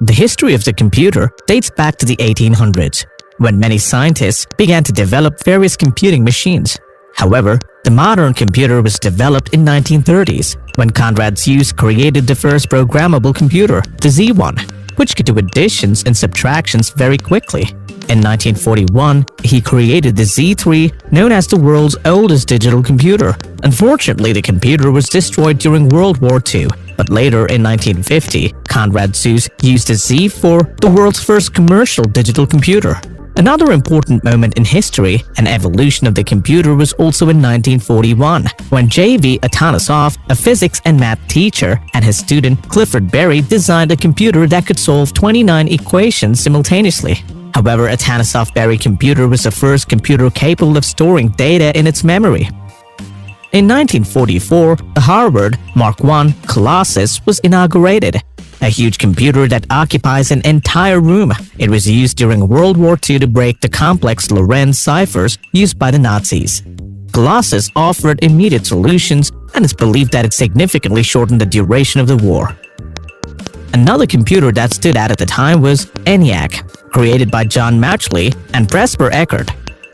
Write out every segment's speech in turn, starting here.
The history of the computer dates back to the 1800s, when many scientists began to develop various computing machines. However, the modern computer was developed in 1930s when Konrad Zuse created the first programmable computer, the Z1, which could do additions and subtractions very quickly. In 1941, he created the Z3, known as the world's oldest digital computer. Unfortunately, the computer was destroyed during World War II, but later in 1950, Konrad Zuse used the Z4, the world's first commercial digital computer. Another important moment in history and evolution of the computer was also in 1941, when J.V. Atanesov, a physics and math teacher, and his student Clifford Berry designed a computer that could solve 29 equations simultaneously. However, Atanesov-Berry computer was the first computer capable of storing data in its memory. In 1944, the Harvard Mark I Colossus was inaugurated, a huge computer that occupies an entire room. It was used during World War II to break the complex Lorenz ciphers used by the Nazis. Colossus offered immediate solutions, and it's believed that it significantly shortened the duration of the war. Another computer that stood out at the time was ENIAC, created by John Mauchly and Presper Eckert.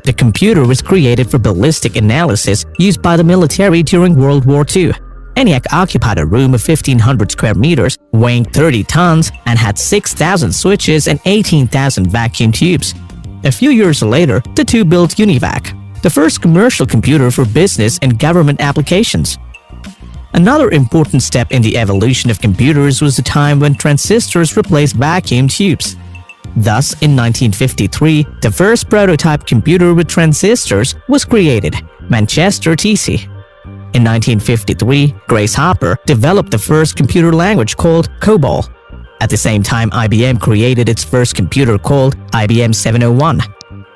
The computer was created for ballistic analysis used by the military during World War II. ENIAC occupied a room of 1,500 square meters, weighing 30 tons, and had 6,000 switches and 18,000 vacuum tubes. A few years later, the two built UNIVAC, the first commercial computer for business and government applications. Another important step in the evolution of computers was the time when transistors replaced vacuum tubes. Thus, in 1953, the first prototype computer with transistors was created, Manchester TC. In 1953, Grace Hopper developed the first computer language called COBOL. At the same time, IBM created its first computer called IBM 701.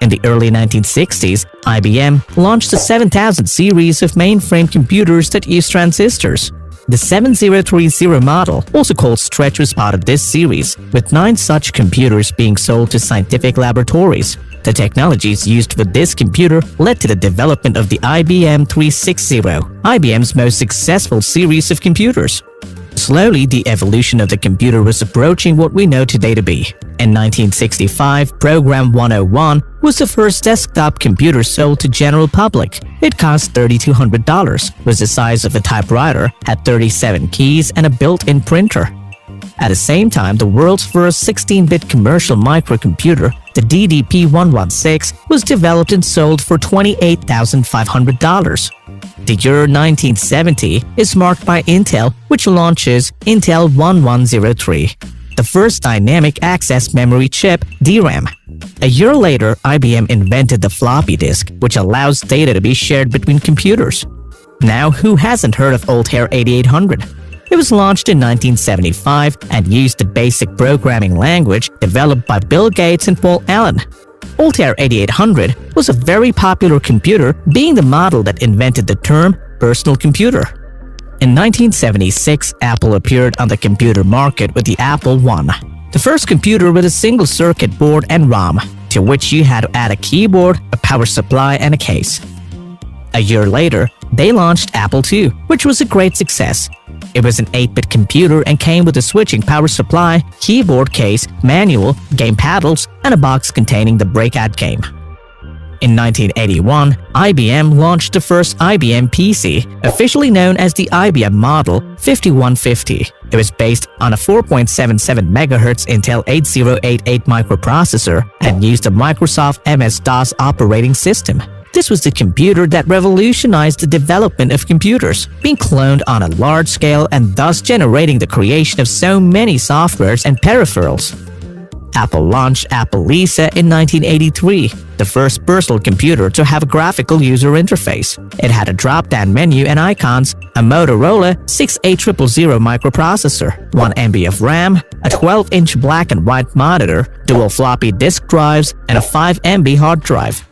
In the early 1960s, IBM launched the 7000 series of mainframe computers that used transistors. The 7030 model, also called Stretch, was part of this series, with 9 such computers being sold to scientific laboratories. The technologies used for this computer led to the development of the IBM 360, IBM's most successful series of computers. Slowly, the evolution of the computer was approaching what we know today to be. In 1965, Program 101 was the first desktop computer sold to general public. It cost $3,200, was the size of a typewriter, had 37 keys, and a built-in printer. At the same time, the world's first 16-bit commercial microcomputer, the DDP-116, was developed and sold for $28,500. The year 1970 is marked by Intel, which launches Intel 1103, the first dynamic access memory chip, DRAM. A year later, IBM invented the floppy disk, which allows data to be shared between computers. Now, who hasn't heard of Altair 8800? It was launched in 1975 and used the basic programming language developed by Bill Gates and Paul Allen. Altair 8800 was a very popular computer, being the model that invented the term personal computer. In 1976, Apple appeared on the computer market with the Apple I, the first computer with a single circuit board and ROM, to which you had to add a keyboard, a power supply, and a case. A year later, they launched Apple II, which was a great success. It was an 8-bit computer and came with a switching power supply, keyboard case, manual, game paddles, and a box containing the Breakout game. In 1981, IBM launched the first IBM PC, officially known as the IBM Model 5150. It was based on a 4.77 MHz Intel 8088 microprocessor and used a Microsoft MS-DOS operating system. This was the computer that revolutionized the development of computers, being cloned on a large scale and thus generating the creation of so many softwares and peripherals. Apple launched Apple Lisa in 1983, the first personal computer to have a graphical user interface. It had a drop-down menu and icons, a Motorola 68000 microprocessor, 1 MB of RAM, a 12-inch black and white monitor, dual floppy disk drives, and a 5 MB hard drive.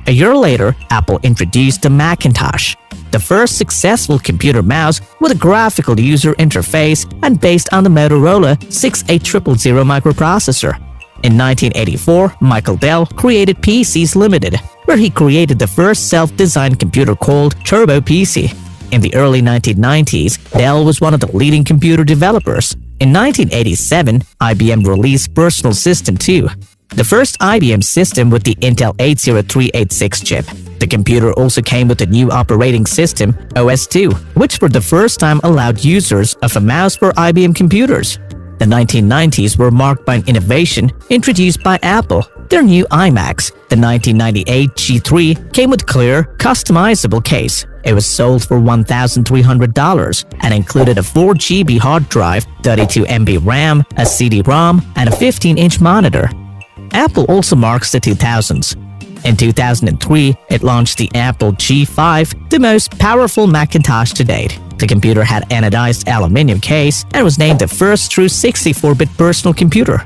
A year later, Apple introduced the Macintosh, the first successful computer mouse with a graphical user interface and based on the Motorola 68000 microprocessor. In 1984, Michael Dell created PCs Limited, where he created the first self-designed computer called Turbo PC. In the early 1990s, Dell was one of the leading computer developers. In 1987, IBM released Personal System 2, the first IBM system with the Intel 80386 chip. The computer also came with a new operating system, OS/2, which for the first time allowed users of a mouse for IBM computers. The 1990s were marked by an innovation introduced by Apple, their new iMacs. The 1998 G3 came with clear, customizable case. It was sold for $1,300 and included a 4 GB hard drive, 32 MB RAM, a CD-ROM, and a 15-inch monitor. Apple also marks the 2000s. In 2003, it launched the Apple G5, the most powerful Macintosh to date. The computer had anodized aluminum case and was named the first true 64-bit personal computer.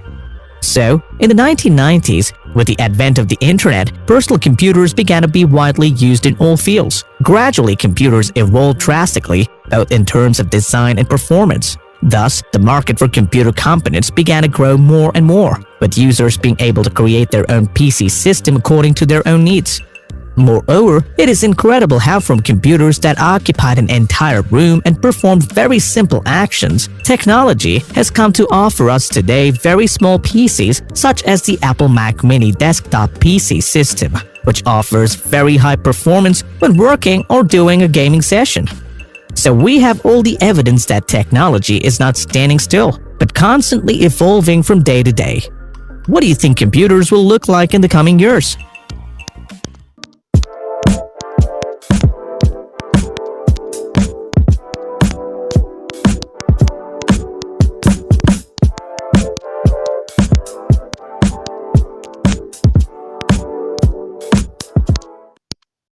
So, in the 1990s, with the advent of the internet, personal computers began to be widely used in all fields. Gradually, computers evolved drastically, both in terms of design and performance. Thus, the market for computer components began to grow more and more, with users being able to create their own PC system according to their own needs. Moreover, it is incredible how from computers that occupied an entire room and performed very simple actions, technology has come to offer us today very small PCs such as the Apple Mac Mini desktop PC system, which offers very high performance when working or doing a gaming session. So we have all the evidence that technology is not standing still, but constantly evolving from day to day. What do you think computers will look like in the coming years?